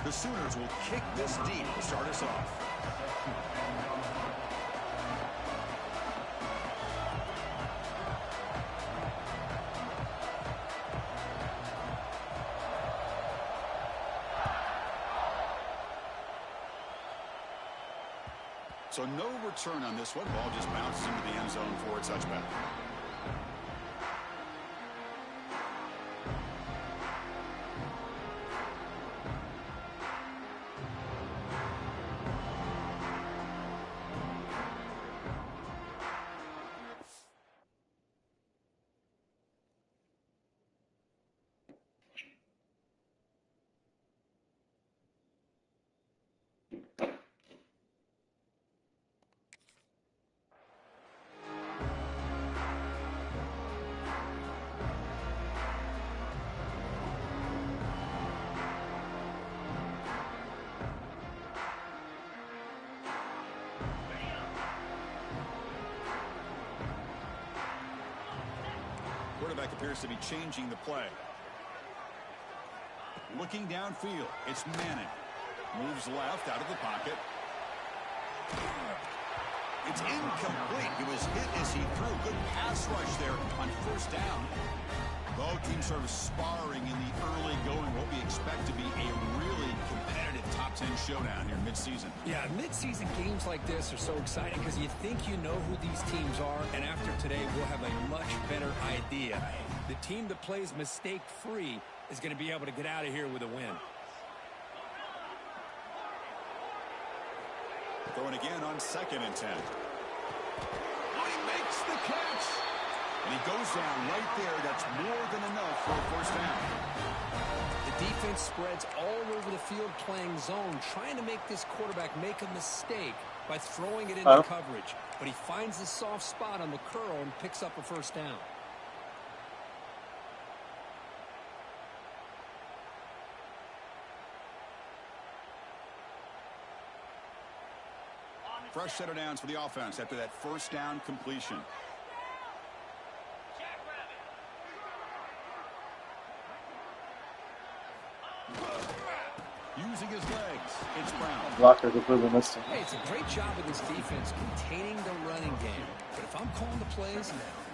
The Sooners will kick this deep to start us off. So no return on this one. Ball just bounces into the end zone for a touchback. Quarterback appears to be changing the play. Looking downfield, it's Manning. Moves left out of the pocket. It's incomplete. He was hit as he threw. Good pass rush there on first down. Both teams sort of sparring in the early going. What we expect to be a really competitive top 10 showdown here mid-season. Yeah, mid-season games like this are so exciting because you think you know who these teams are, and after today, we'll have a much better idea. The team that plays mistake-free is going to be able to get out of here with a win. Throwing again on 2nd and 10. He makes the catch. And he goes down right there. That's more than enough for a first down. The defense spreads all over the field playing zone, trying to make this quarterback make a mistake by throwing it into coverage. But he finds the soft spot on the curl and picks up a first down. Fresh set of downs for the offense after that first down completion. Using his legs, it's Brown. Blocker completely missed him. Hey, it's a great job of this defense containing the running game. But if I'm calling the plays,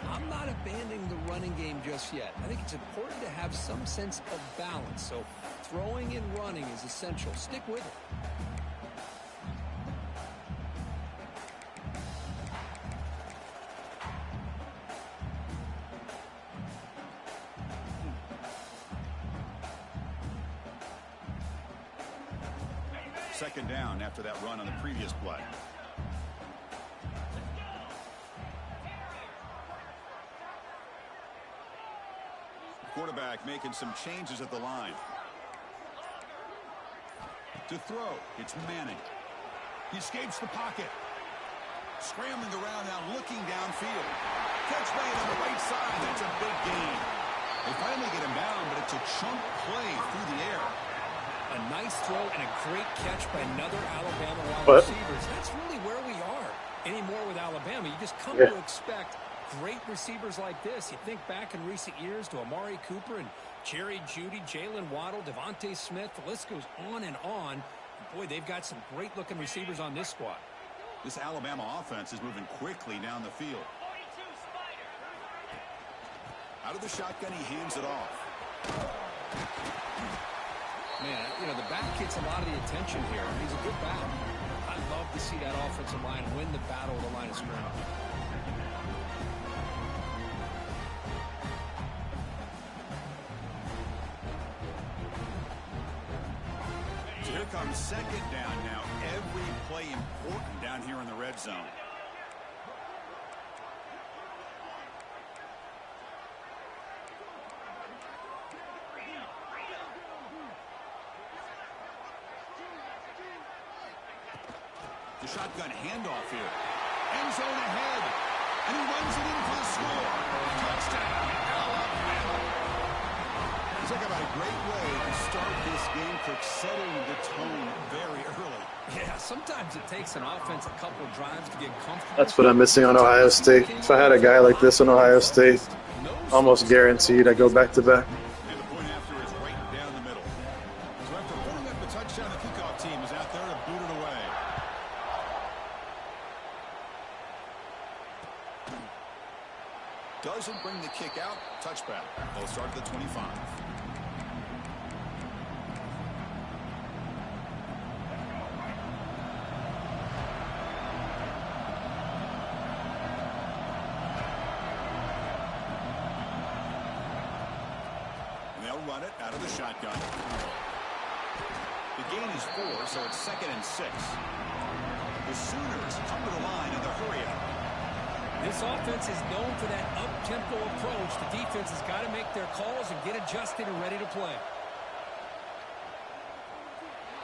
I'm not abandoning the running game just yet. I think it's important to have some sense of balance. So throwing and running is essential. Stick with it. Second down after that run on the previous play. Quarterback making some changes at the line. To throw, it's Manning. He escapes the pocket. Scrambling around now, looking downfield. Catch made on the right side. That's a big gain. They finally get him down, but it's a chunk play through the air. A nice throw and a great catch by another Alabama wide receivers. That's really where we are anymore with Alabama. You just come to expect great receivers like this. You think back in recent years to Amari Cooper and Jerry Jeudy, Jalen Waddle, Devontae Smith. The list goes on and on. Boy, they've got some great-looking receivers on this squad. This Alabama offense is moving quickly down the field. Out of the shotgun, he hands it off. Man, you know, the back gets a lot of the attention here. He's a good back. I'd love to see that offensive line win the battle of the line of scrimmage. So here comes second down now. Every play important down here in the red zone. The shotgun handoff here. End zone ahead. And he runs it in for the score. Touchdown, Alabama. Talk about a great way to start this game, for setting the tone very early. Yeah, sometimes it takes an offense a couple of drives to get comfortable. That's what I'm missing on Ohio State. If I had a guy like this on Ohio State, almost guaranteed I go back to back. And the point after is right down the middle. So after putting up the touchdown check out, touchback. They'll start at the 25. And they'll run it out of the shotgun. The gain is 4, so it's 2nd and 6. The Sooners come to the line in the hurry up. This offense is known for that up-tempo approach. The defense has got to make their calls and get adjusted and ready to play.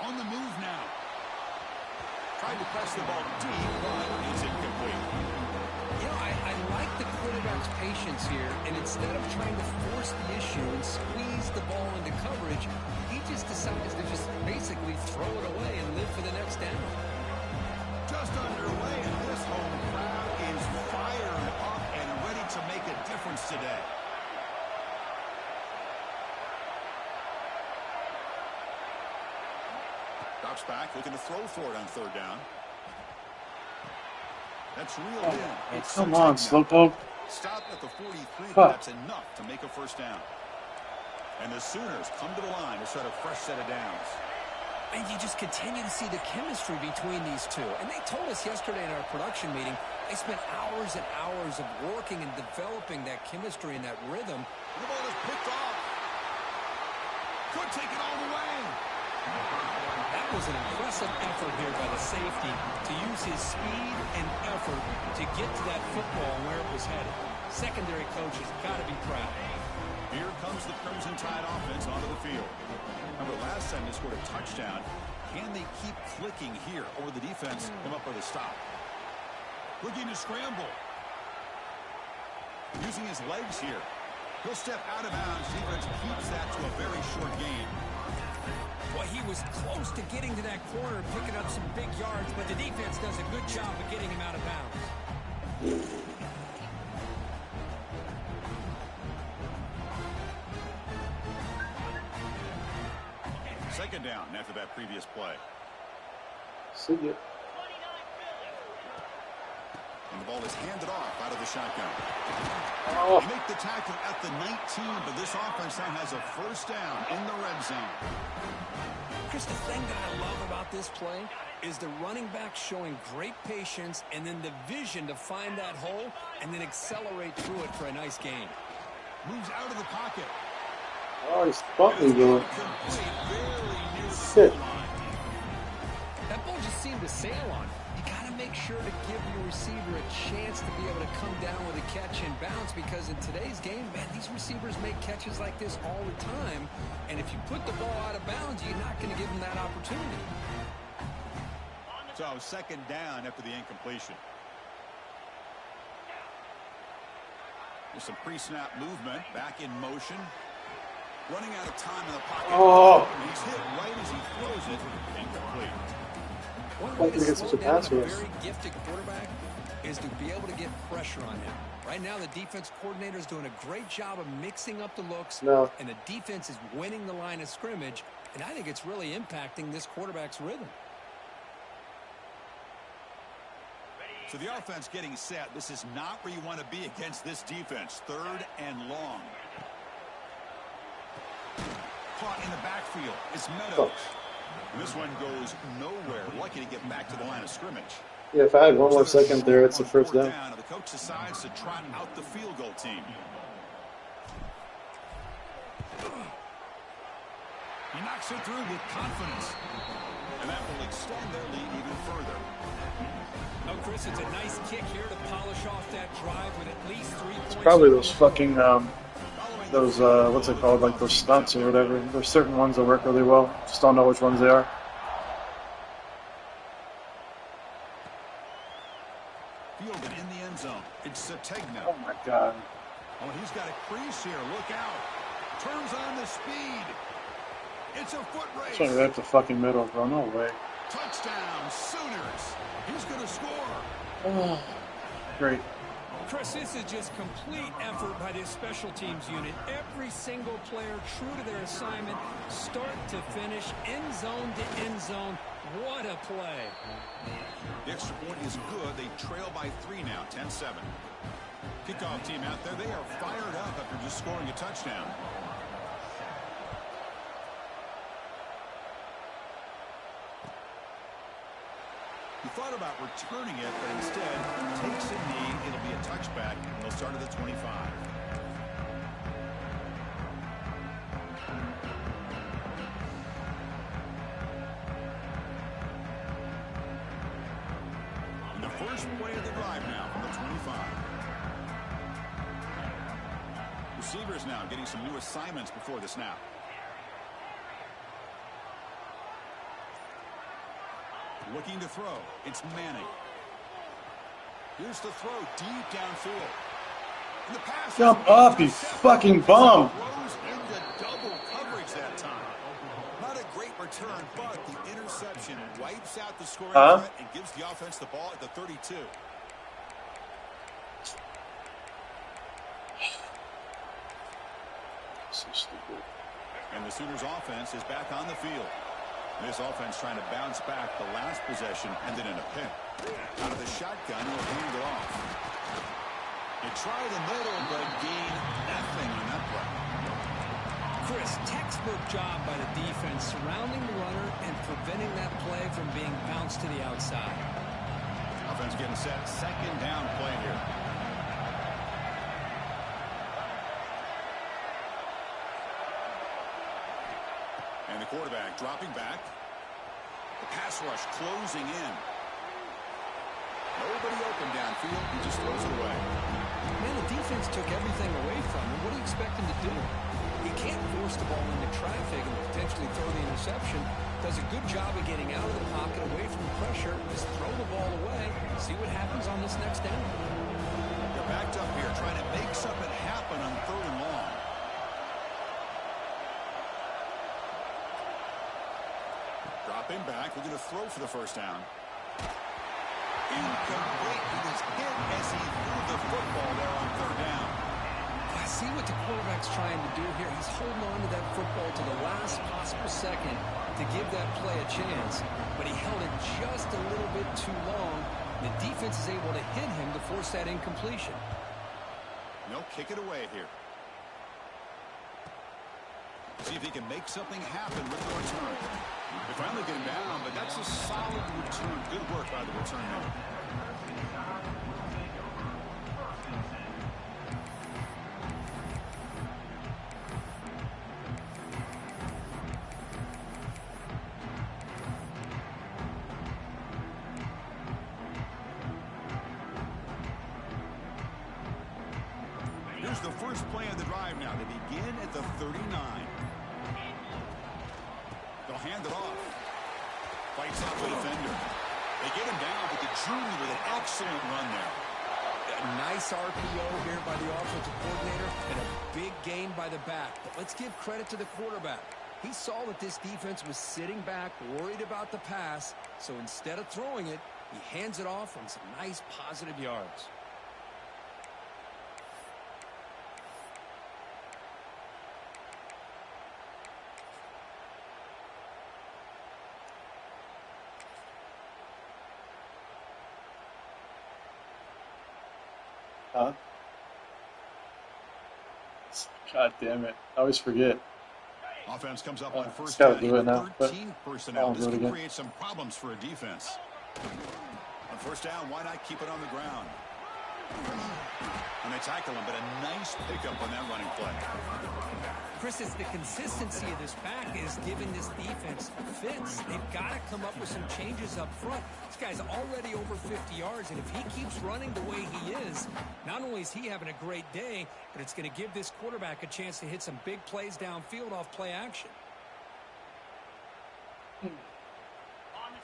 On the move now. Tried to press the ball deep, but it's incomplete. You know, I like the quarterback's patience here, and instead of trying to force the issue and squeeze the ball into coverage, he just decides to just basically throw it away and live for the next down. Just underway, and this home crowd is fired up and ready to make a difference today. Drops back, looking to throw for it on 3rd down. That's real in. Come on, Slowpoke. Stop at the 43, but that's enough to make a 1st down. And the Sooners come to the line to start a fresh set of downs. And you just continue to see the chemistry between these two. And they told us yesterday in our production meeting, they spent hours and hours of working and developing that chemistry and that rhythm. And the ball is picked off. Could take it all the way. That was an impressive effort here by the safety to use his speed and effort to get to that football and where it was headed. Secondary coach has got to be proud. Here comes the Crimson Tide offense onto the field. Remember, last time they scored a touchdown. Can they keep clicking here, or will the defense come up with a stop? Looking to scramble. Using his legs here. He'll step out of bounds. Defense keeps that to a very short gain. Well, he was close to getting to that corner and picking up some big yards, but the defense does a good job of getting him out of bounds. 2nd down after that previous play. See ya. And the ball is handed off out of the shotgun. Oh. They make the tackle at the 19, but this offense now has a 1st down in the red zone. Chris, the thing that I love about this play is the running back showing great patience and then the vision to find that hole and then accelerate through it for a nice gain. Moves out of the pocket. Oh, he's fucking good. Shit. That ball just seemed to sail on. You got to make sure to give your receiver a chance to be able to come down with a catch and bounce, because in today's game, man, these receivers make catches like this all the time. And if you put the ball out of bounds, you're not going to give them that opportunity. So 2nd down after the incompletion. There's some pre-snap movement. Back in motion. Running out of time in the pocket. Oh. And he's hit right as he throws it. Incomplete. One way to slow down a rush. very gifted quarterback is to be able to get pressure on him. Right now, the defense coordinator is doing a great job of mixing up the looks, and the defense is winning the line of scrimmage, and I think it's really impacting this quarterback's rhythm. So the offense getting set. This is not where you want to be against this defense. 3rd and long. Caught in the backfield. It's Meadows. And this one goes nowhere. Lucky to get back to the line of scrimmage. Yeah, if I had one more second there, it's a 1st down. The coach decides to trot out the field goal team. He knocks it through with confidence. And that will extend their lead even further. Oh, Chris, it's a nice kick here to polish off that drive with at least 3 points. It's probably those fucking, those, what's it called, like those stunts or whatever. There's certain ones that work really well. Just don't know which ones they are. Fielded in the end zone. It's Sategna. Oh my god. Oh, he's got a crease here. Look out. Turns on the speed. It's a foot race. It's right up the fucking middle, bro. No way. Touchdown, Sooners. He's going to score. Oh, great. Chris, this is just complete effort by this special teams unit. Every single player true to their assignment, start to finish, end zone to end zone. What a play. The extra point is good. They trail by 3 now, 10-7. Kickoff team out there, they are fired up after just scoring a touchdown. He thought about returning it, but instead takes a knee. It'll be a touchback, and they'll start at the 25. And the first play of the drive now from the 25. Receivers now getting some new assignments before the snap. Looking to throw. It's Manning. Here's the throw deep downfield. And the pass Jump up, you fucking bum. Throws into double coverage that time. Not a great return, but the interception wipes out the scoring threat and gives the offense the ball at the 32. So stupid. And the Sooners offense is back on the field. This offense trying to bounce back. The last possession ended in a pick. Out of the shotgun, he'll hand it off. They try the middle, but gain nothing on that play. Chris, textbook job by the defense surrounding the runner and preventing that play from being bounced to the outside. Offense getting set. Second down play here. And the quarterback dropping back. The pass rush closing in. Nobody open downfield. He just throws it away. Man, the defense took everything away from him. What do you expect him to do? He can't force the ball into traffic and potentially throw the interception. Does a good job of getting out of the pocket, away from the pressure. Just throw the ball away. See what happens on this next down. They're backed up here trying to make something happen on third and long. Dropping back, looking to throw for the first down. Incomplete. He was hit as he threw the football there on third down. I see what the quarterback's trying to do here. He's holding on to that football to the last possible second to give that play a chance, but he held it just a little bit too long. The defense is able to hit him to force that incompletion. No, kick it away here. See if he can make something happen with the return. They finally get him down, but that's a solid return. Good work by the return man. Here's the first play of the drive now. They begin at the 39. They'll hand it off. Fights off the defender. They get him down, but the junior with an excellent run there. A nice RPO here by the offensive coordinator and a big gain by the back. But let's give credit to the quarterback. He saw that this defense was sitting back, worried about the pass. So instead of throwing it, he hands it off on some nice positive yards. God damn it. I always forget. Offense comes up on first gotta down. do it now, 13 personnel. I'll This do it can again. create some problems for a defense. On first down, why not keep it on the ground? And they tackle him, but a nice pickup on that running play. Chris, it's the consistency of this back is giving this defense fits. They've got to come up with some changes up front. This guy's already over 50 yards, and if he keeps running the way he is, not only is he having a great day, but it's going to give this quarterback a chance to hit some big plays downfield off play action.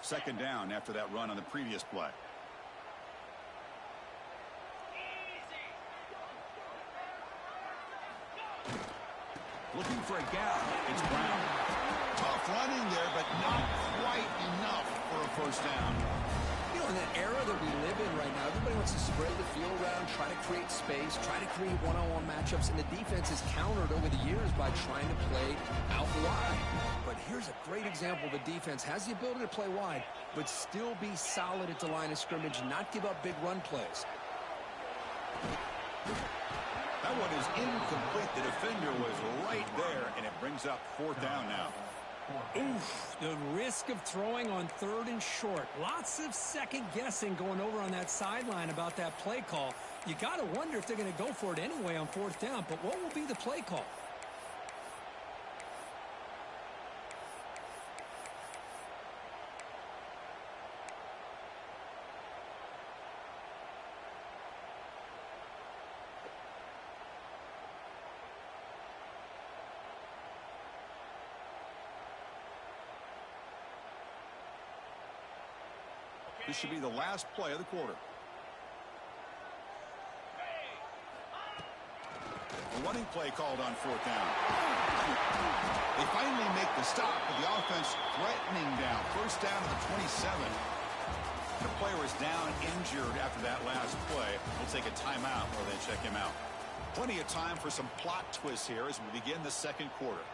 Second down after that run on the previous play. Looking for a gap. It's Brown. Tough running there, but not quite enough for a first down. You know, in that era that we live in right now, everybody wants to spread the field around, try to create space, try to create one-on-one matchups, and the defense is countered over the years by trying to play out wide. But here's a great example. The defense has the ability to play wide, but still be solid at the line of scrimmage, not give up big run plays. That one is incomplete. The defender was right there, and it brings up 4th down now. Oof, the risk of throwing on 3rd and short. Lots of second guessing going over on that sideline about that play call. You got to wonder if they're going to go for it anyway on 4th down, but what will be the play call? This should be the last play of the quarter. A running play called on 4th down. They finally make the stop, but the offense threatening down. 1st down to the 27. The player is down injured after that last play. We'll take a timeout while they check him out. Plenty of time for some plot twists here as we begin the 2nd quarter.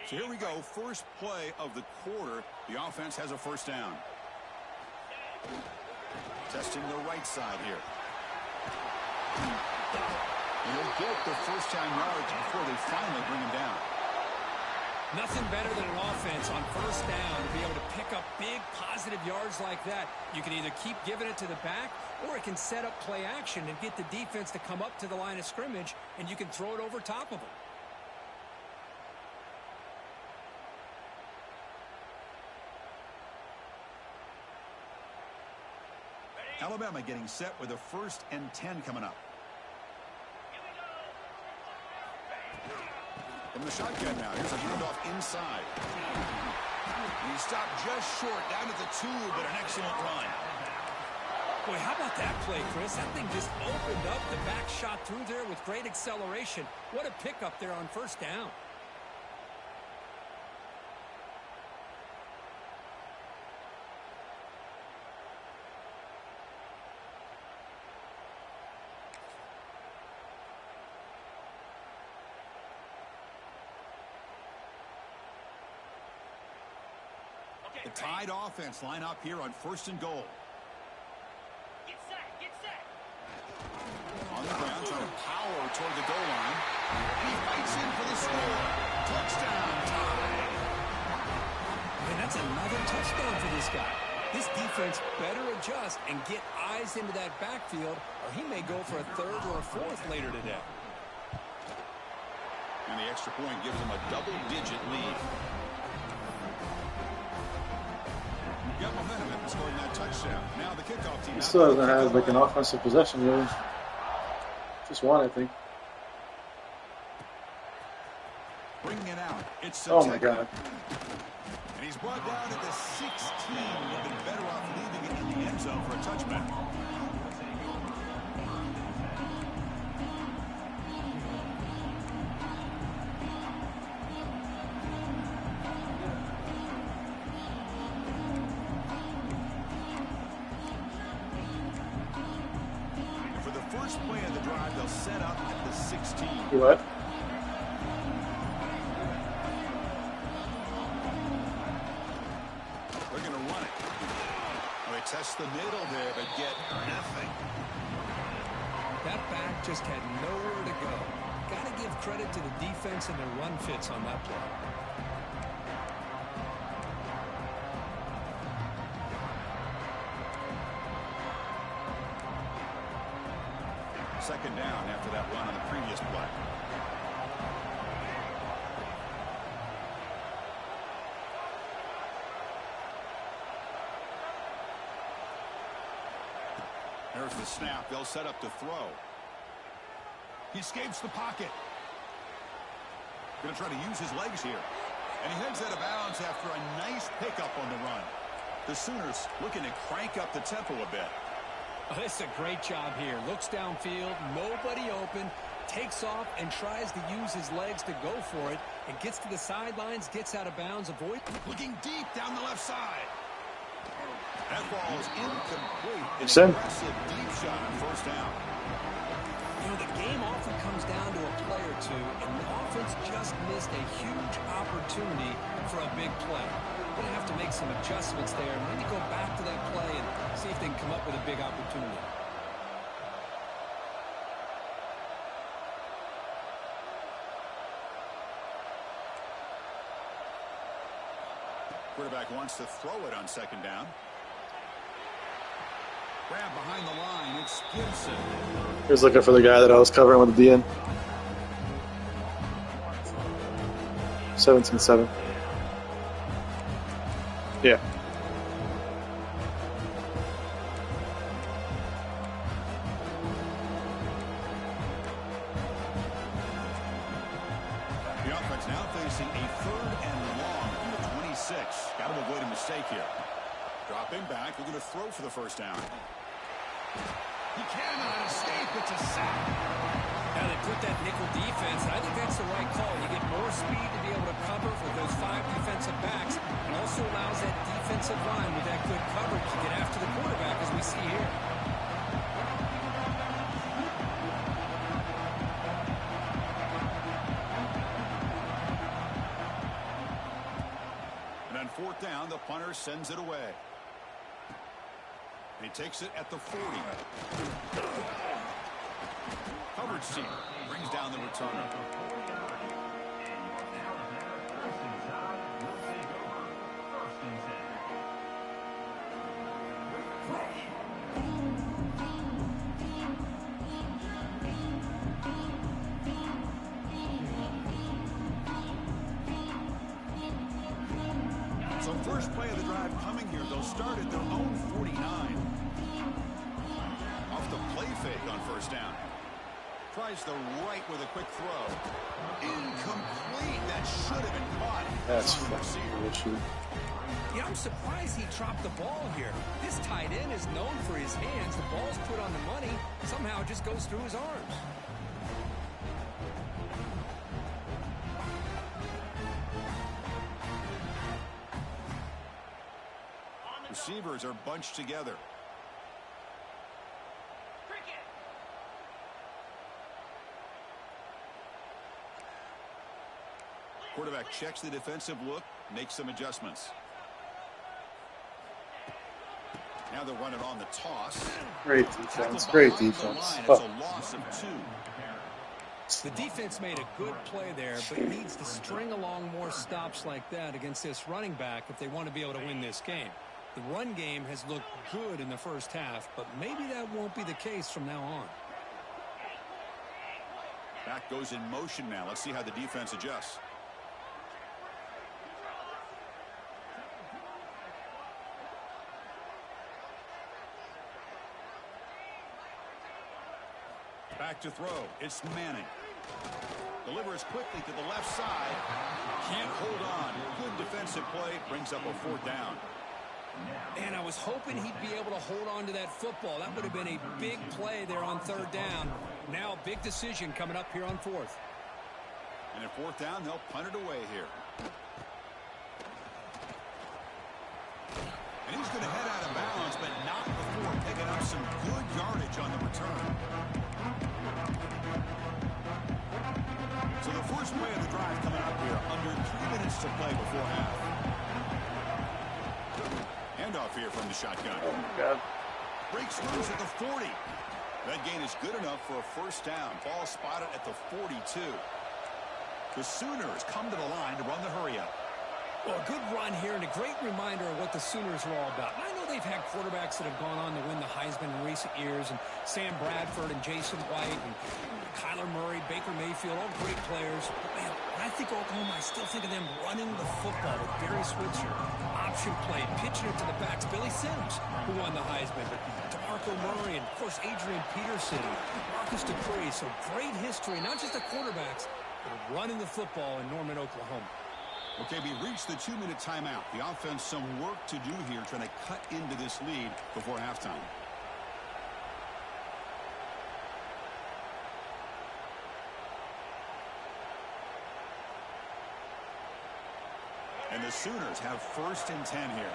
So here we go, first play of the quarter. The offense has a 1st down. Testing the right side here. And they'll get the 1st-time yards before they finally bring him down. Nothing better than an offense on 1st down to be able to pick up big positive yards like that. You can either keep giving it to the back, or it can set up play action and get the defense to come up to the line of scrimmage, and you can throw it over top of them. Alabama getting set with a 1st and 10 coming up. From the shotgun now. Here's a handoff inside. He stopped just short, down at the 2, but an excellent run. Boy, how about that play, Chris? That thing just opened up. The back shot through there with great acceleration. What a pickup there on 1st down. The Tide offense line up here on 1st and goal. Get set, get set. On the ground, trying to power toward the goal line. He fights in for the score. Touchdown, Tide. And that's another touchdown for this guy. This defense better adjust and get eyes into that backfield, or he may go for a 3rd or a 4th later today. And the extra point gives them a double-digit lead. Got momentum after scoring that touchdown. Now the kickoff team. He still doesn't have like an offensive possession really. Just one, I think. Bringing it out. It's oh my God. And he's brought down at the 16. Would have been better off leaving it in the end zone for a touchback. Play of the drive, they'll set up at the 16. What? They're going to run it. Well, they test the middle there, but get nothing. That back just had nowhere to go. Got to give credit to the defense and their run fits on that play. 2nd down after that run on the previous play. There's the snap. They'll set up to throw. He escapes the pocket. Going to try to use his legs here. And he heads out of bounds after a nice pickup on the run. The Sooners looking to crank up the tempo a bit. Oh, this is a great job here. Looks downfield, nobody open, takes off and tries to use his legs to go for it, and gets to the sidelines, gets out of bounds, avoid. Looking deep down the left side. That ball is incomplete. An It's in. aggressive deep shot on first down. You know, the game often comes down to a play or two, and the offense just missed a huge opportunity for a big play. Going to have to make some adjustments there, maybe go back to that play and see if they can come up with a big opportunity. Quarterback wants to throw it on second down. Grab behind the line. It's Gibson. He was looking for the guy that I was covering with the DN. 17-7. Yeah. The offense now facing a 3rd and long from the 26. Got to avoid a mistake here. Dropping back, we're going to throw for the first down. He cannot escape. It's a sack. Now they put that nickel defense, and I think that's the right call. You get more speed to be able to cover for those 5 defensive backs, and also allows that defensive line with that good coverage to get after the quarterback, as we see here. And on 4th down, the punter sends it away. And he takes it at the 40. Coverage team brings down the returner. So first play of the drive coming here. They'll start at their own 49. Off the play fake on first down. Tries the right with a quick throw. Incomplete. That should have been caught. That's on the receiver. issue. Yeah, I'm surprised he dropped the ball here. This tight end is known for his hands. The ball's put on the money. Somehow it just goes through his arms. Receivers are bunched together. Cricket. Quarterback checks the defensive look, makes some adjustments. Now they'll run it on the toss. Great defense. Great defense. It's a loss of 2. The defense made a good play there, but needs to string along more stops like that against this running back if they want to be able to win this game. The run game has looked good in the first half, but maybe that won't be the case from now on. Back goes in motion now. Let's see how the defense adjusts. Back to throw. It's Manning. Delivers quickly to the left side. Can't hold on. Good defensive play. Brings up a 4th down. And I was hoping he'd be able to hold on to that football. That would have been a big play there on 3rd down. Now a big decision coming up here on 4th. And at 4th down, they'll punt it away here. And he's going to head out of bounds, but not before picking up some good yardage on the return. So the first play of the drive coming up here, under 3 minutes to play before half. Handoff here from the shotgun. Oh my God. Breaks loose at the 40. That gain is good enough for a first down. Ball spotted at the 42. The Sooners come to the line to run the hurry-up. Well, a good run here and a great reminder of what the Sooners are all about. And I know they've had quarterbacks that have gone on to win the Heisman in recent years, and Sam Bradford and Jason White and Kyler Murray, Baker Mayfield, all great players. But man, when I think Oklahoma, I still think of them running the football with Barry Switzer. Option play, pitching it to the backs. Billy Sims, who won the Heisman, but DeMarco Murray and, of course, Adrian Peterson and Marcus Dupree. So great history, not just the quarterbacks, but running the football in Norman, Oklahoma. Okay, we reached the 2-minute timeout. The offense some work to do here, trying to cut into this lead before halftime. And the Sooners have 1st and 10 here.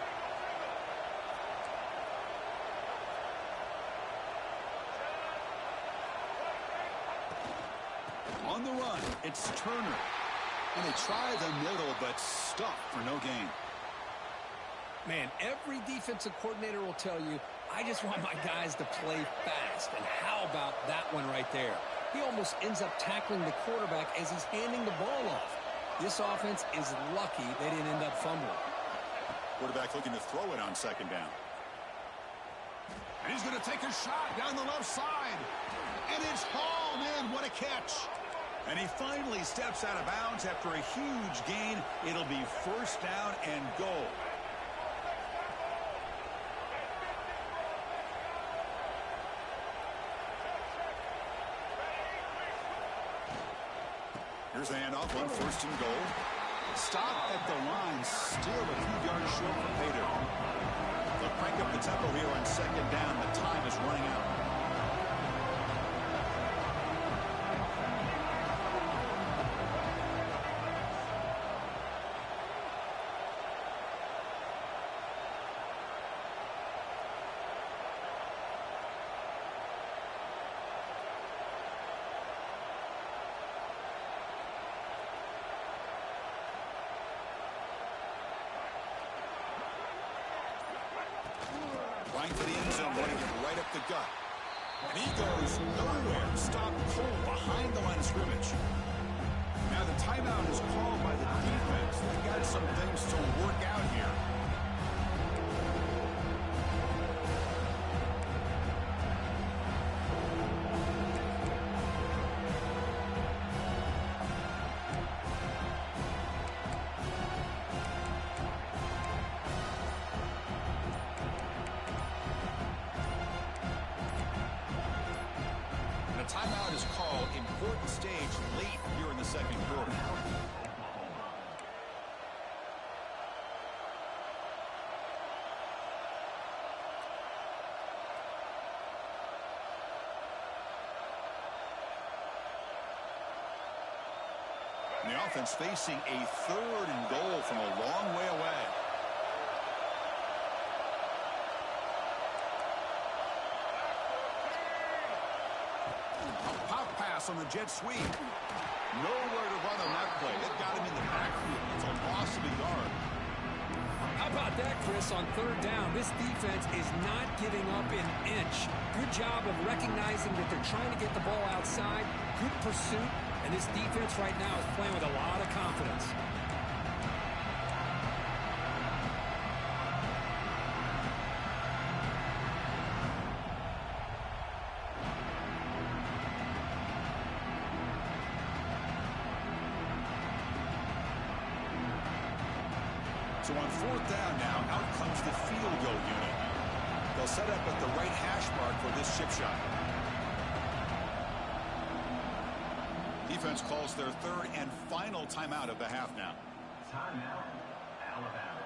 run. It's Turner. And they try the middle, but stuffed for no gain. Man, every defensive coordinator will tell you, I just want my guys to play fast. And how about that one right there? He almost ends up tackling the quarterback as he's handing the ball off. This offense is lucky they didn't end up fumbling. Quarterback looking to throw it on second down. And he's going to take a shot down the left side. And it's hauled in. What a catch. And he finally steps out of bounds after a huge gain. It'll be first down and goal. Here's the handoff on first and goal. Stop at the line, still a few yards short from pay dirt. They'll crank up the tempo here on second down. The time is running out. Flying for the end zone, running it right up the gut. And he goes nowhere. Stopped cold behind the line of scrimmage. Now the timeout is called by the defense. They've got some things to work out here. Timeout is called. Important stage late here in the second quarter. And the offense facing a third and goal from a long way away. On the jet sweep. Nowhere to run on that play. It got him in the backfield. It's a loss of a yard. How about that, Chris, on third down? This defense is not giving up an inch. Good job of recognizing that they're trying to get the ball outside. Good pursuit. And this defense right now is playing with a lot of confidence. So on fourth down now, out comes the field goal unit. They'll set up at the right hash mark for this chip shot. Defense calls their third and final timeout of the half now. Timeout, Alabama.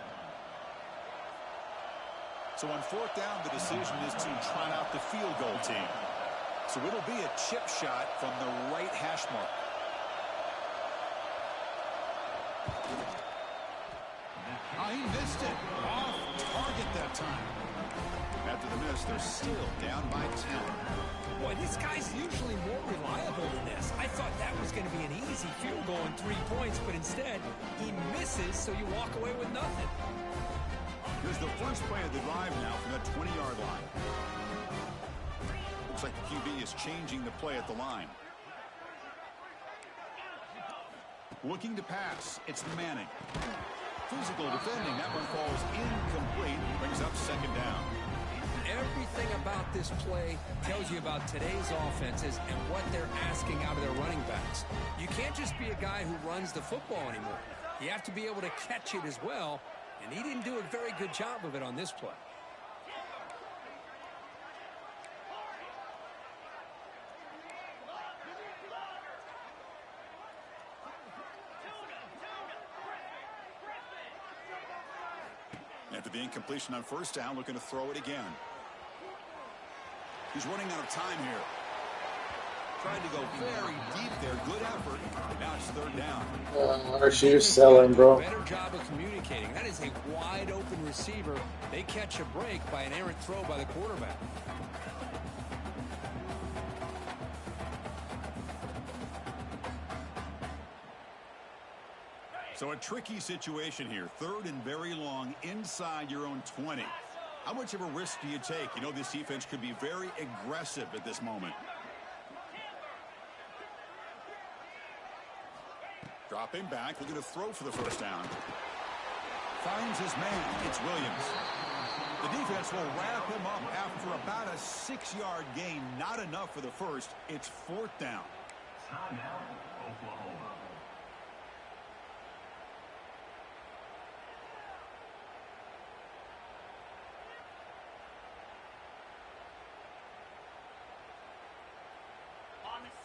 So on fourth down, the decision is to trot out the field goal team. So it'll be a chip shot from the right hash mark. Oh, he missed it. Off target that time. After the miss, they're still down by 10. Boy, this guy's usually more reliable than this. I thought that was going to be an easy field goal and 3 points, but instead, he misses, so you walk away with nothing. Here's the first play of the drive now from the 20-yard line. Looks like the QB is changing the play at the line. Looking to pass. It's Manning. Physical defending. That one falls incomplete. Brings up second down. Everything about this play tells you about today's offenses and what they're asking out of their running backs. You can't just be a guy who runs the football anymore. You have to be able to catch it as well, and he didn't do a very good job of it on this play. After the incompletion on first down, looking to throw it again. He's running out of time here. Tried to go very deep there. Good effort. Now it's third down. She's selling, bro. Better job of communicating. That is a wide open receiver. They catch a break by an errant throw by the quarterback. So a tricky situation here. 3rd and very long inside your own 20. How much of a risk do you take? You know, this defense could be very aggressive at this moment. Dropping back, looking to throw for the first down. Finds his man. It's Williams. The defense will wrap him up after about a 6-yard gain. Not enough for the first. It's 4th down. Timeout, Oklahoma.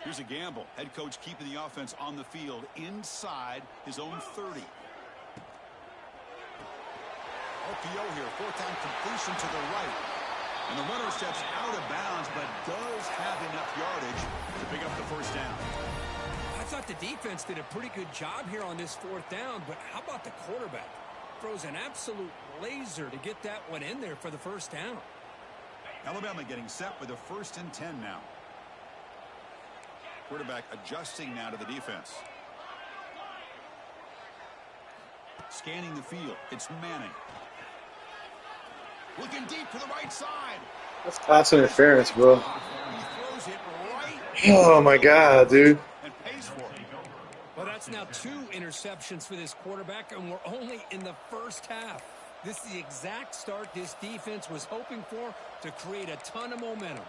Here's a gamble. Head coach keeping the offense on the field inside his own 30. RPO here, 4th down completion to the right. And the runner steps out of bounds, but does have enough yardage to pick up the first down. I thought the defense did a pretty good job here on this 4th down, but how about the quarterback? Throws an absolute laser to get that one in there for the first down. Alabama getting set with a 1st and 10 now. Quarterback adjusting now to the defense. Scanning the field. It's Manning. Looking deep to the right side. That's pass interference, bro. He throws it right. Oh my god, dude. And pays for it. Well, that's now 2 interceptions for this quarterback, and we're only in the first half. This is the exact start this defense was hoping for to create a ton of momentum.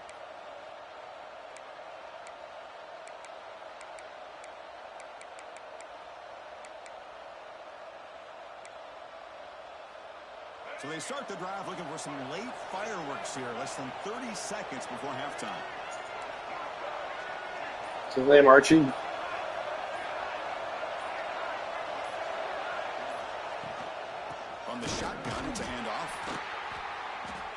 So they start the drive looking for some late fireworks here. Less than 30 seconds before halftime. What's his name, Archie? From the shotgun, it's a handoff.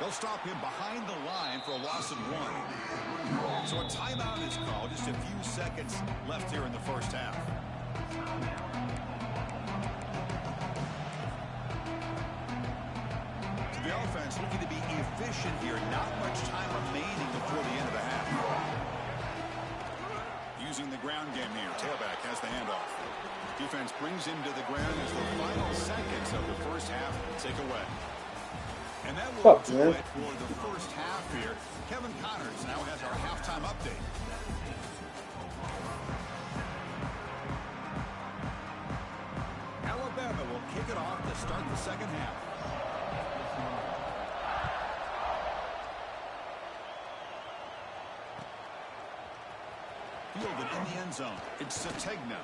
They'll stop him behind the line for a loss of 1. So a timeout is called. Just a few seconds left here in the first half. The offense looking to be efficient here. Not much time remaining before the end of the half. Using the ground game here. Tailback has the handoff. Defense brings him to the ground as the final seconds of the first half tick away. And that will do it for the first half here. Kevin Connors now has our halftime update. Alabama will kick it off to start the second half. Fielded in the end zone. It's Sategna.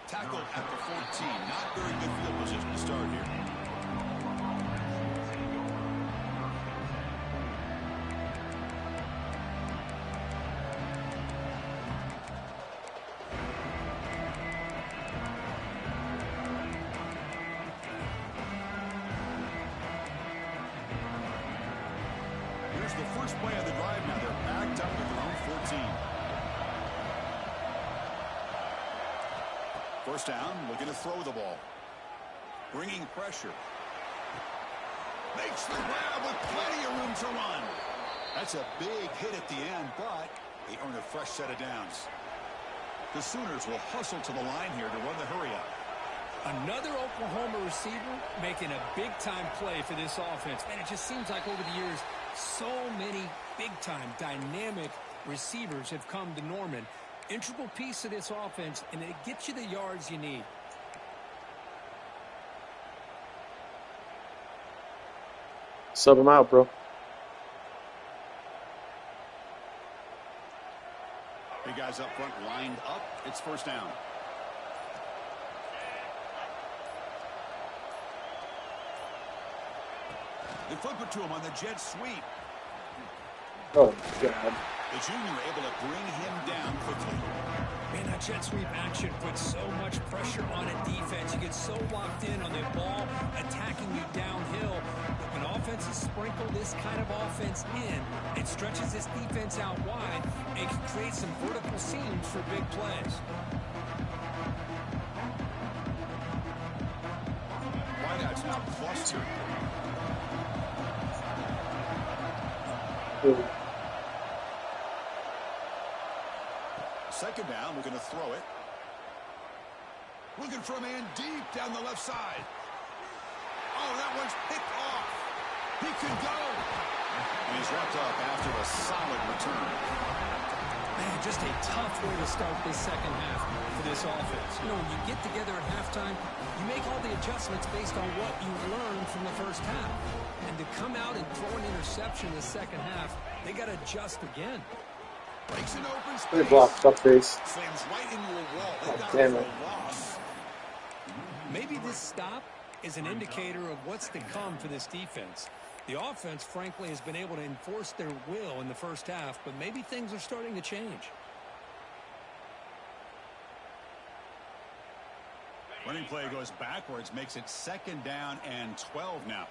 Tackled at the 14. Not very good field position to start here. Here's the first play of the drive now. They're backed up at their own 14. First down, looking to throw the ball. Bringing pressure. Makes the grab with plenty of room to run. That's a big hit at the end, but they earn a fresh set of downs. The Sooners will hustle to the line here to run the hurry up. Another Oklahoma receiver making a big-time play for this offense. Man, it just seems like over the years, so many big-time, dynamic receivers have come to Norman. Integral piece of this offense, and it gets you the yards you need. Sub him out, bro. Big guys up front lined up. It's first down. They flip it to him on the jet sweep. Oh, my God. The junior able to bring him down quickly. Man, that jet sweep action puts so much pressure on a defense. You get so locked in on the ball attacking you downhill. But when offenses sprinkle this kind of offense in, it stretches this defense out wide and can create some vertical seams for big plays. Wideout's now clustered. Second down, we're going to throw it. Looking for a man deep down the left side. Oh, that one's picked off. He could go. And he's wrapped up after a solid return. Man, just a tough way to start this second half for this offense. You know, when you get together at halftime, you make all the adjustments based on what you learned from the first half. And to come out and throw an interception in the second half, they got to adjust again. Breaks an open space. They blocked up base. Slams right into a wall. They Oh, got damn it it. for a loss. Maybe this stop is an indicator of what's to come for this defense. The offense, frankly, has been able to enforce their will in the first half, but maybe things are starting to change. Running play goes backwards, makes it 2nd down and 12 now.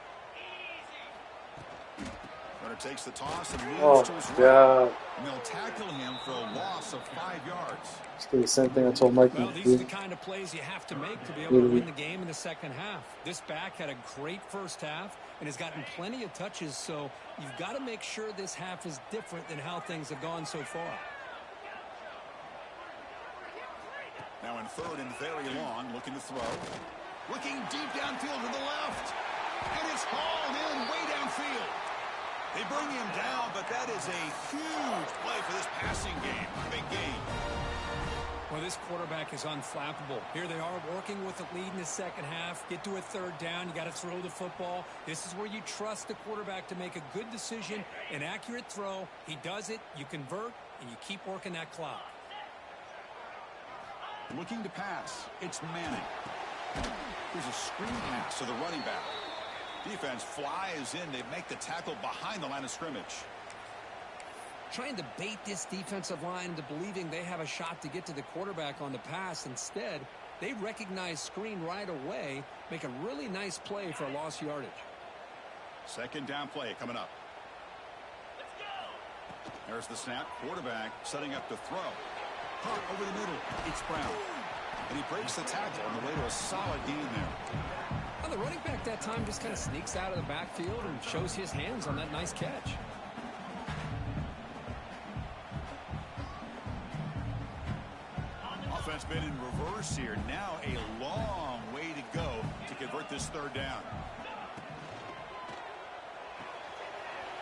Runner takes the toss and moves Oh, to his right. God. And they'll tackle him for a loss of 5 yards. Let's do the same thing I told Mike Well, to these are do. the kind of plays you have to make to be able to win the game in the second half. This back had a great first half and has gotten plenty of touches, so you've got to make sure this half is different than how things have gone so far. Now in 3rd and very long, looking to throw. Looking deep downfield to the left. And it's hauled in way downfield. They bring him down, but that is a huge play for this passing game. Big game. Well, this quarterback is unflappable. Here they are working with the lead in the second half. Get to a 3rd down. You got to throw the football. This is where you trust the quarterback to make a good decision, an accurate throw. He does it, you convert, and you keep working that clock. Looking to pass. It's Manning. Here's a screen pass to the running back. Defense flies in. They make the tackle behind the line of scrimmage. Trying to bait this defensive line into believing they have a shot to get to the quarterback on the pass. Instead, they recognize screen right away, make a really nice play for a lost yardage. 2nd down play coming up. There's the snap. Quarterback setting up to throw. Hart over the middle. It's Brown. And he breaks the tackle on the way to a solid gain there. Well, the running back that time just kind of sneaks out of the backfield and shows his hands on that nice catch. Offense been in reverse here. Now a long way to go to convert this 3rd down.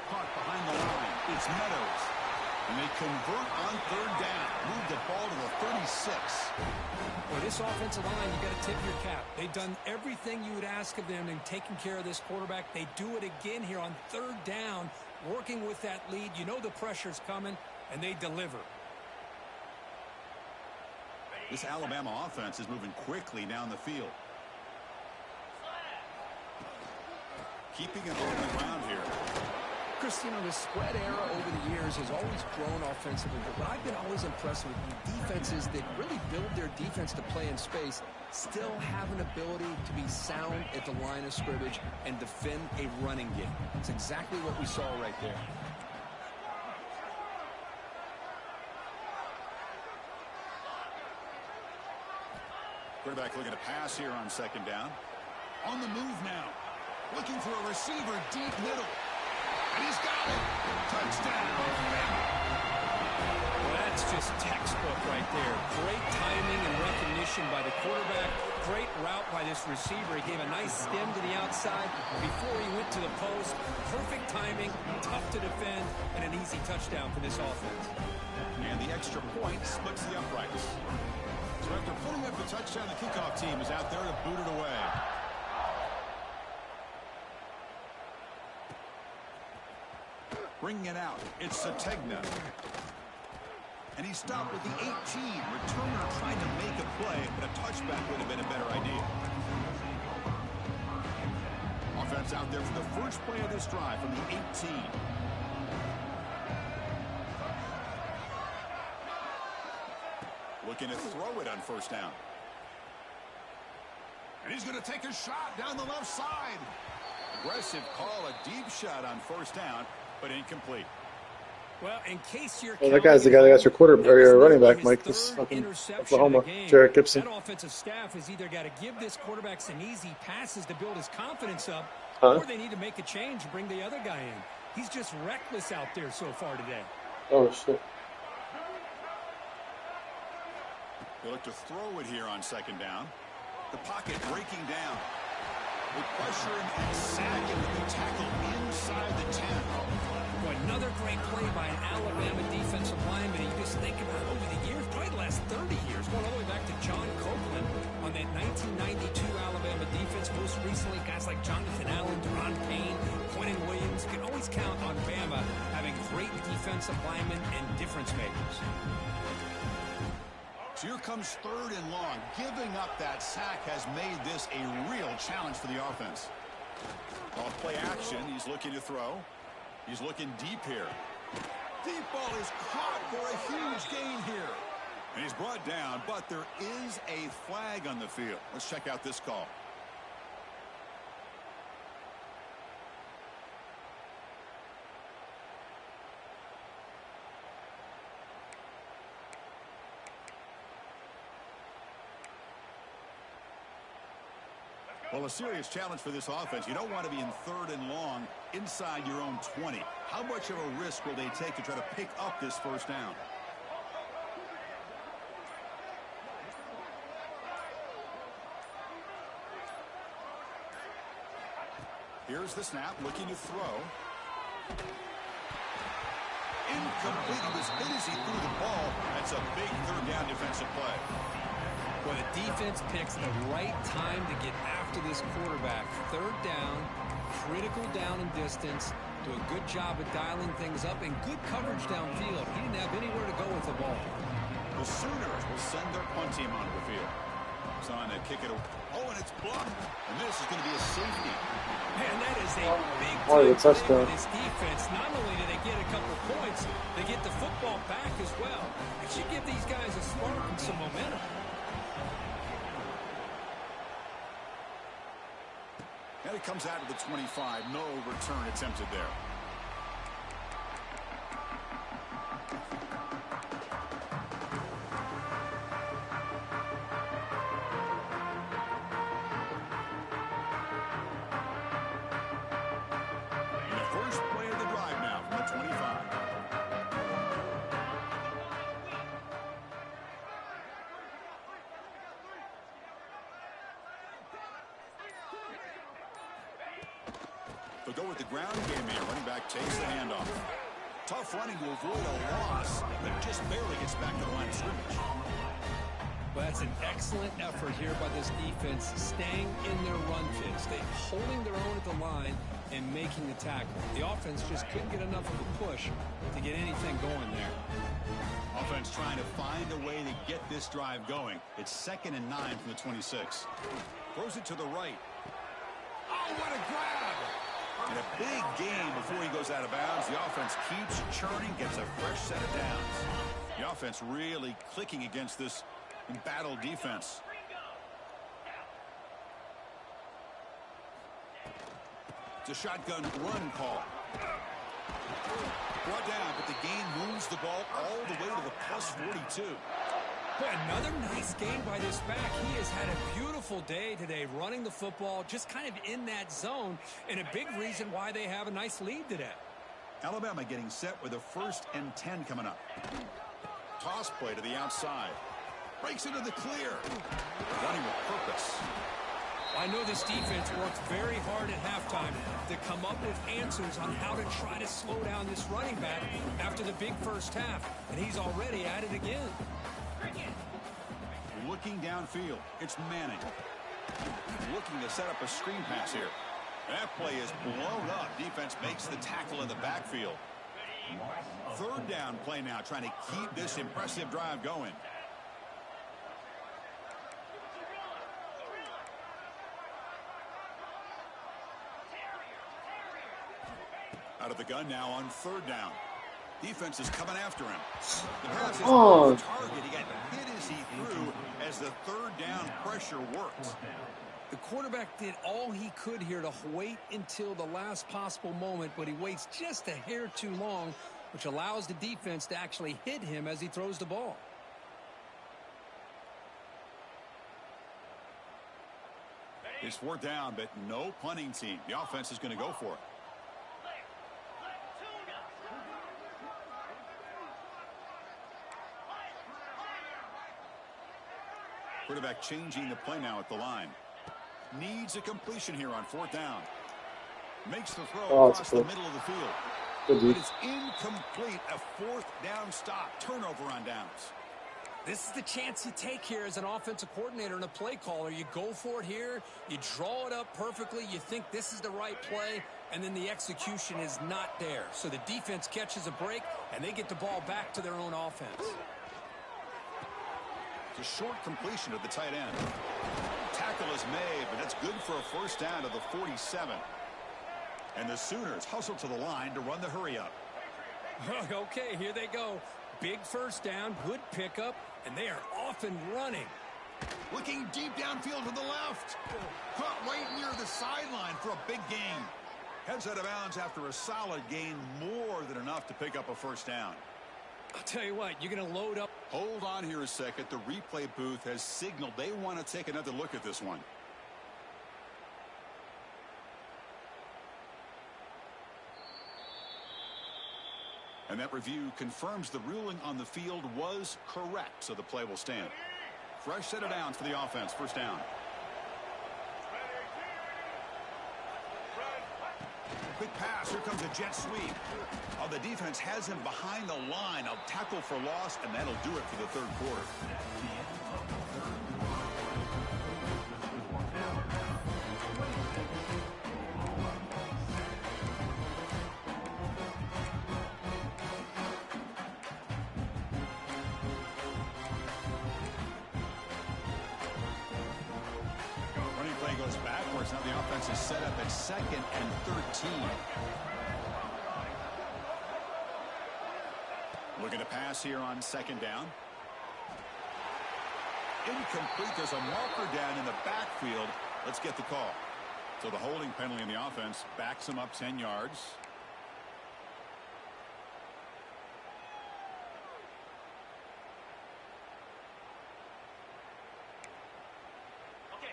Hart behind the line. It's Meadows. And they convert on 3rd down. Move the ball to the 36. Well, this offensive line, you got to tip your cap. They've done everything you would ask of them in taking care of this quarterback. They do it again here on 3rd down, working with that lead. You know the pressure's coming, and they deliver. This Alabama offense is moving quickly down the field. Keeping it on the ground here. Chris, you know, the spread era over the years has always grown offensively, but what I've been always impressed with defenses that really build their defense to play in space still have an ability to be sound at the line of scrimmage and defend a running game. It's exactly what we saw right there. Quarterback looking to pass here on 2nd down. On the move now. Looking for a receiver deep middle. And he's got it. Touchdown. Well, that's just textbook right there. Great timing and recognition by the quarterback. Great route by this receiver. He gave a nice stem to the outside before he went to the post. Perfect timing, tough to defend, and an easy touchdown for this offense. And the extra point splits the uprights. So after putting up the touchdown, the kickoff team is out there to boot it away. Bringing it out, it's Sategna. And he stopped with the 18. Returner tried to make a play, but a touchback would have been a better idea. Offense out there for the first play of this drive from the 18. Looking to throw it on 1st down. And he's going to take a shot down the left side. Aggressive call, a deep shot on 1st down, but incomplete. Well, in case you're Well, that guy's the guy that got your quarterback or your running back, Mike. This fucking Oklahoma, Jarrett Gibson. That offensive staff has either got to give this quarterback some easy passes to build his confidence up, or they need to make a change and bring the other guy in. He's just reckless out there so far today. Oh, shit. They look to throw it here on 2nd down. The pocket breaking down. They pressure him and sack him with the tackle inside the 10. Boy, another great play by an Alabama defensive lineman. You just think about over the years, probably the last 30 years, going all the way back to John Copeland on that 1992 Alabama defense. Most recently, guys like Jonathan Allen, Deron Payne, Quentin Williams. You can always count on Bama having great defensive linemen and difference makers. So here comes 3rd and long. Giving up that sack has made this a real challenge for the offense. Off play action. He's looking to throw. He's looking deep here. Deep ball is caught for a huge gain here. And he's brought down, but there is a flag on the field. Let's check out this call. Well, a serious challenge for this offense. You don't want to be in 3rd and long inside your own 20. How much of a risk will they take to try to pick up this 1st down? Here's the snap, looking to throw. Incomplete. He was hit as he threw the ball. That's a big 3rd down defensive play. Well, the defense picks the right time to get after this quarterback. 3rd down, critical down and distance. Do a good job of dialing things up and good coverage downfield. He didn't have anywhere to go with the ball. The Sooners will send their punt team onto the field. It's on to kick it. Oh, and it's blocked. And this is going to be a safety. Man, that is a big Boy, time the play touchdown. for this defense. Not only do they get a couple points, they get the football back as well. It should give these guys a spark and some momentum. And it comes out to the 25. No return attempted there. And the first play of the drive now from the 25. They'll go with the ground game here. Running back takes the handoff. Tough running to avoid a loss, but just barely gets back to the line of scrimmage. Well, that's an excellent effort here by this defense, staying in their run fits. They holding their own at the line and making the tackle. The offense just couldn't get enough of a push to get anything going there. Offense trying to find a way to get this drive going. It's 2nd and 9 from the 26. Throws it to the right. Oh, what a grab! And a big gain before he goes out of bounds. The offense keeps churning, gets a fresh set of downs. The offense really clicking against this embattled defense. It's a shotgun run call. Brought down, but the gain moves the ball all the way to the plus 42. Boy, another nice game by this back. He has had a beautiful day today running the football, just kind of in that zone, and a big reason why they have a nice lead today. Alabama getting set with a 1st and 10 coming up. Toss play to the outside. Breaks into the clear. Running with purpose. I know this defense worked very hard at halftime to come up with answers on how to try to slow down this running back after the big first half, and he's already at it again. Looking downfield. It's Manning. Looking to set up a screen pass here. That play is blown up. Defense makes the tackle in the backfield. 3rd down play now, trying to keep this impressive drive going. Out of the gun now on 3rd down. Defense is coming after him. The pass is off target. He got hit as he threw as the 3rd down pressure worked. The quarterback did all he could here to wait until the last possible moment, but he waits just a hair too long, which allows the defense to actually hit him as he throws the ball. It's 4th down, but no punting team. The offense is going to go for it. Quarterback changing the play now at the line. Needs a completion here on 4th down. Makes the throw across the middle of the field. But it's incomplete. A 4th down stop. Turnover on downs. This is the chance you take here as an offensive coordinator and a play caller. You go for it here. You draw it up perfectly. You think this is the right play, and then the execution is not there. So the defense catches a break, and they get the ball back to their own offense. It's a short completion to the tight end. Tackle is made, but that's good for a 1st down to the 47. And the Sooners hustle to the line to run the hurry up. Okay, here they go. Big 1st down, good pickup, and they are off and running. Looking deep downfield to the left. Caught right near the sideline for a big gain. Heads out of bounds after a solid gain, more than enough to pick up a 1st down. I'll tell you what, you're going to load up. Hold on here a second. The replay booth has signaled they want to take another look at this one. And that review confirms the ruling on the field was correct, so the play will stand. Fresh set of downs for the offense. 1st down. Quick pass. Here comes a jet sweep. Oh, the defense has him behind the line. A tackle for loss, and that'll do it for the 3rd quarter. Goes backwards. Now the offense is set up at 2nd and 13. Looking to pass here on 2nd down. Incomplete. There's a marker down in the backfield. Let's get the call. So the holding penalty in the offense backs him up 10 yards.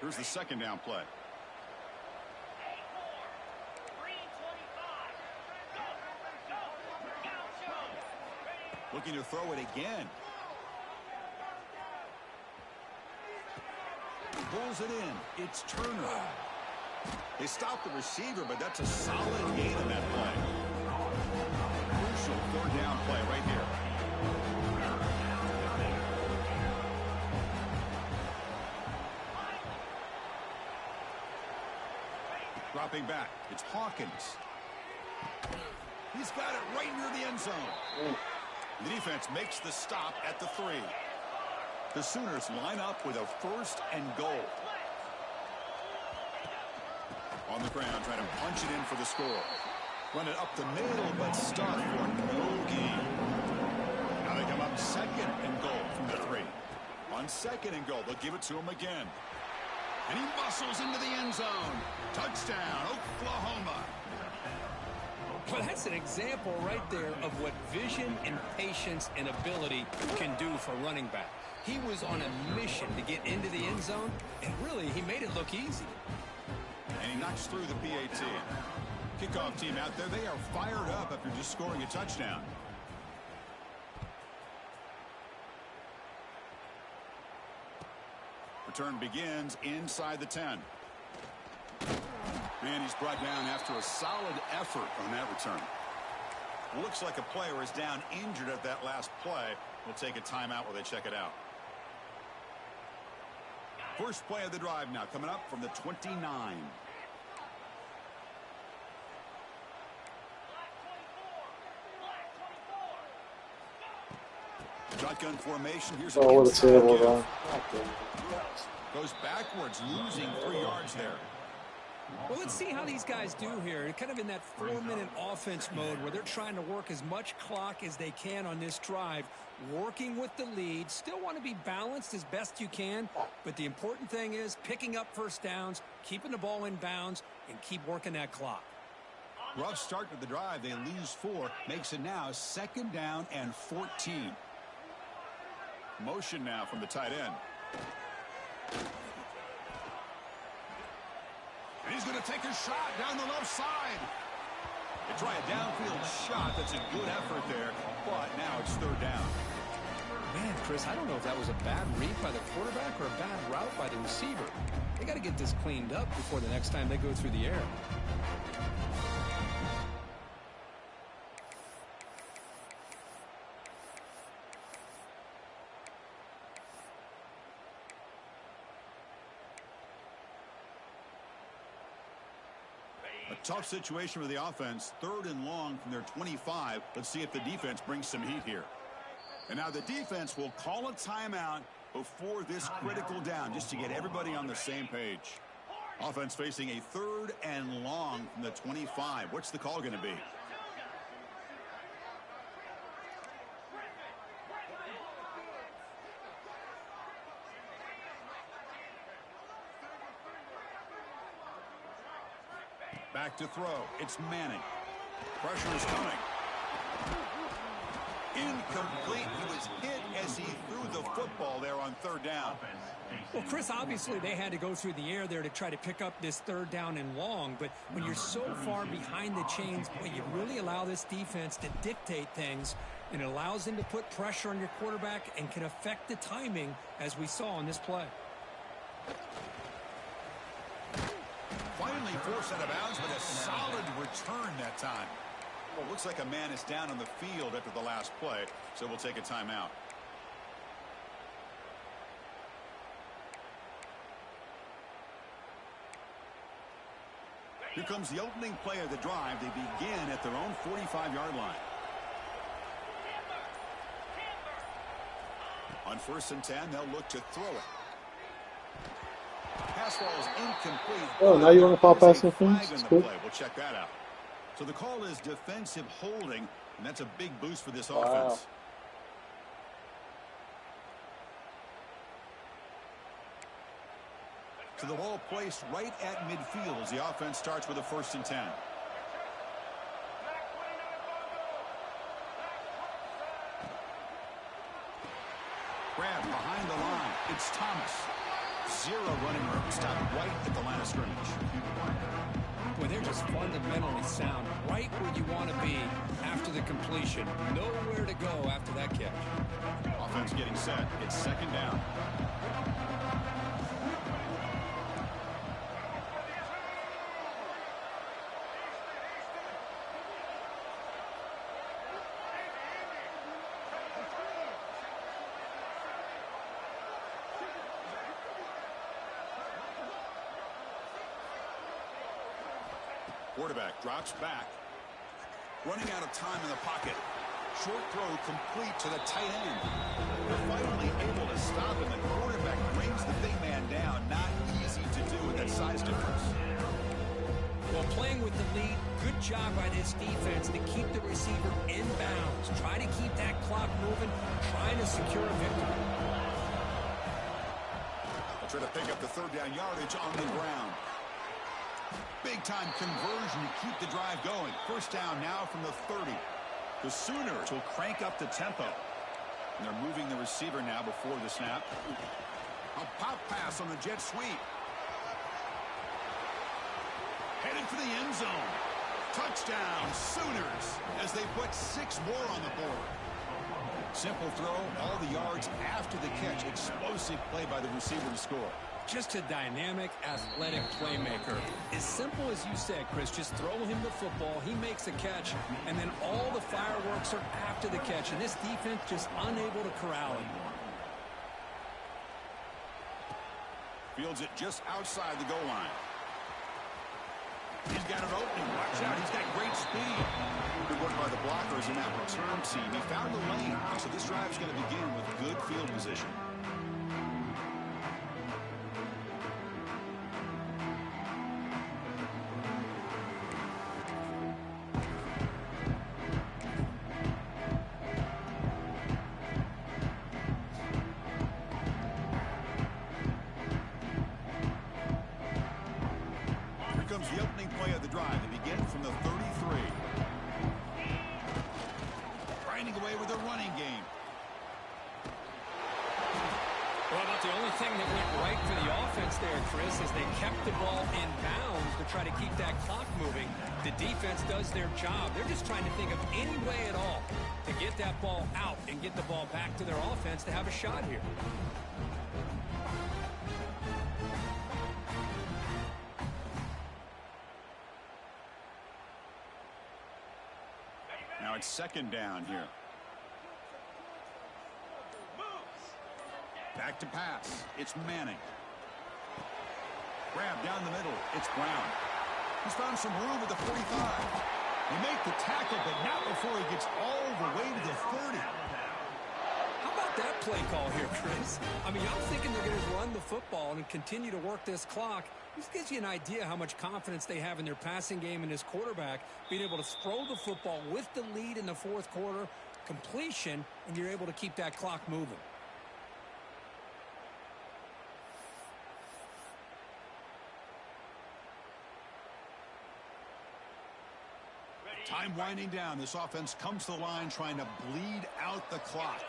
Here's the 2nd down play. Looking to throw it again. Pulls it in. It's Turner. They stopped the receiver, but that's a solid gain on that play. Crucial 3rd down play right here. Dropping back. It's Hawkins. He's got it right near the end zone. The defense makes the stop at the 3. The Sooners line up with a 1st and goal. On the ground, trying to punch it in for the score. Run it up the middle, but start for no gain. Now they come up 2nd and goal from the 3. On 2nd and goal, they'll give it to him again. And he muscles into the end zone. Touchdown, Oklahoma. Well, that's an example right there of what vision and patience and ability can do for running back. He was on a mission to get into the end zone, and really, he made it look easy. And he knocks through the PAT. Kickoff team out there, they are fired up after just scoring a touchdown. Return begins inside the 10. And he's brought down after a solid effort on that return. Looks like a player is down injured at that last play. We'll take a timeout while they check it out. First play of the drive now coming up from the 29. Shotgun formation. Here's a Goes backwards, losing 3 yards there. Well, let's see how these guys do here. Kind of in that 4-minute offense mode where they're trying to work as much clock as they can on this drive, working with the lead. Still want to be balanced as best you can, but the important thing is picking up 1st downs, keeping the ball in bounds, and keep working that clock. Rough start to the drive. They lose 4. Makes it now 2nd down and 14. Motion now from the tight end. And he's going to take a shot down the left side. They try a downfield shot. That's a good effort there, but now it's 3rd down. Man, Chris, I don't know if that was a bad read by the quarterback or a bad route by the receiver. They got to get this cleaned up before the next time they go through the air. A tough situation for the offense. 3rd and long from their 25. Let's see if the defense brings some heat here. And now the defense will call a timeout before this critical down, just to get everybody on the same page. Offense facing a 3rd and long from the 25. What's the call going to be? Back to throw. It's Manning. Pressure is coming. Incomplete. He was hit as he threw the football there on 3rd down. Well, Chris, obviously they had to go through the air there to try to pick up this 3rd down and long, but when you're so far behind the chains, boy, you really allow this defense to dictate things, and it allows them to put pressure on your quarterback and can affect the timing, as we saw on this play. Finally forced out of bounds, but a solid return that time. Well, looks like a man is down on the field after the last play, so we'll take a timeout. Here comes the opening play of the drive. They begin at their own 45-yard line. On 1st and 10, they'll look to throw it. Pass ball is incomplete. Oh, now you want to call pass interference? It's cool. We'll check that out. So the call is defensive holding, and that's a big boost for this offense. So the ball placed right at midfield as the offense starts with a 1st and 10. Grab behind the line. It's Thomas. 0 running room. Stopped right at the line of scrimmage. Boy, they're just fundamentally sound, right where you want to be after the completion. Nowhere to go after that catch. Offense getting set. It's 2nd down. Quarterback drops back. Running out of time in the pocket. Short throw complete to the tight end. They're finally able to stop him. The quarterback brings the big man down. Not easy to do with that size difference. Well, playing with the lead, good job by this defense to keep the receiver in bounds. Try to keep that clock moving, trying to secure a victory. They'll try to pick up the 3rd down yardage on the ground. Big-time conversion to keep the drive going. 1st down now from the 30. The Sooners will crank up the tempo. And they're moving the receiver now before the snap. A pop pass on the jet sweep. Headed for the end zone. Touchdown, Sooners, as they put 6 more on the board. Simple throw, all the yards after the catch. Explosive play by the receiver to score. Just a dynamic, athletic playmaker. As simple as you said, Chris, just throw him the football, he makes a catch, and then all the fireworks are after the catch, and this defense just unable to corral him. Fields it just outside the goal line. He's got an opening. Watch out. He's got great speed. Good work by the blockers in that return team. He found the lane, so this drive's going to begin with good field position. The opening play of the drive. They begin from the 33. Grinding away with a running game. Well, Well, the only thing that went right for the offense there, Chris, is they kept the ball in bounds to try to keep that clock moving. The defense does their job. They're just trying to think of any way at all to get that ball out and get the ball back to their offense to have a shot here. Now it's second down here. Back to pass. It's Manning. Grab down the middle. It's Brown. He's found some room at the 45. They make the tackle, but not before he gets all the way to the 30. How about that play call here, Chris? I mean, I'm thinking they're going to run the football and continue to work this clock. This gives you an idea how much confidence they have in their passing game and his quarterback, being able to throw the football with the lead in the fourth quarter, completion, and you're able to keep that clock moving. Time winding down. This offense comes to the line trying to bleed out the clock.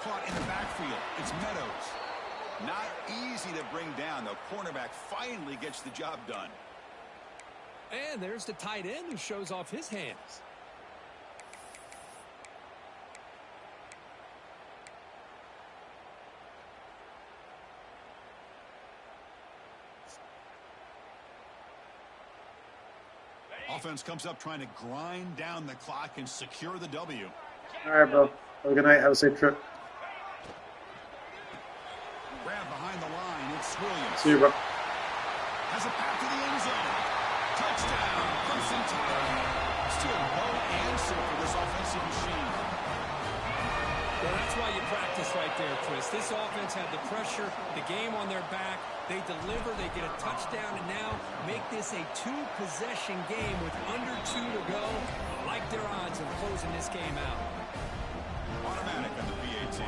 Caught in the backfield. It's Meadows. Not easy to bring down. The cornerback finally gets the job done. And there's the tight end who shows off his hands. Offense comes up trying to grind down the clock and secure the W. All right, bro. Have a good night. Have a safe trip. Grab behind the line. It's Williams. See you, bro. Has a pass to the end zone. Touchdown. First and 10. Still no answer for this offensive machine. Well, that's why you practice right there, Chris. This offense had the pressure, the game on their back. They deliver, they get a touchdown, and now make this a two-possession game with under 2 to go. I like their odds of closing this game out. Automatic on the PAT.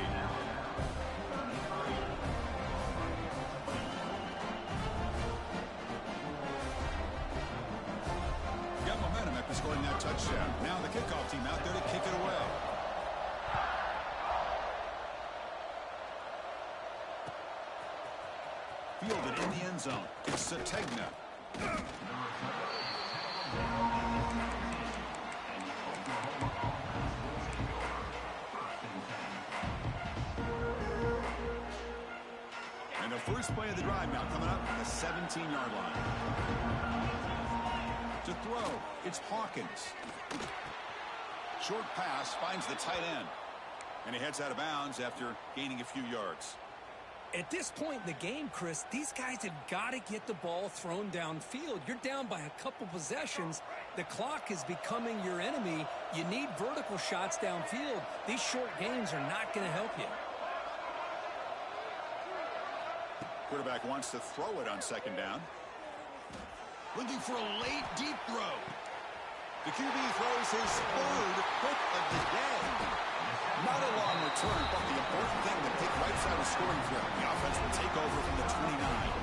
Got momentum after scoring that touchdown. Now the kickoff team out there to kick it away. Fielded in the end zone. It's Sategna. And the first play of the drive now coming up at the 17-yard line. To throw, it's Hawkins. Short pass finds the tight end. And he heads out of bounds after gaining a few yards. At this point in the game, Chris, these guys have got to get the ball thrown downfield. You're down by a couple possessions. The clock is becoming your enemy. You need vertical shots downfield. These short games are not going to help you. Quarterback wants to throw it on second down. Looking for a late, deep throw. The QB throws his third hook of the day. Not a long return, but the important thing to take right side of scoring field. The offense will take over from the 29.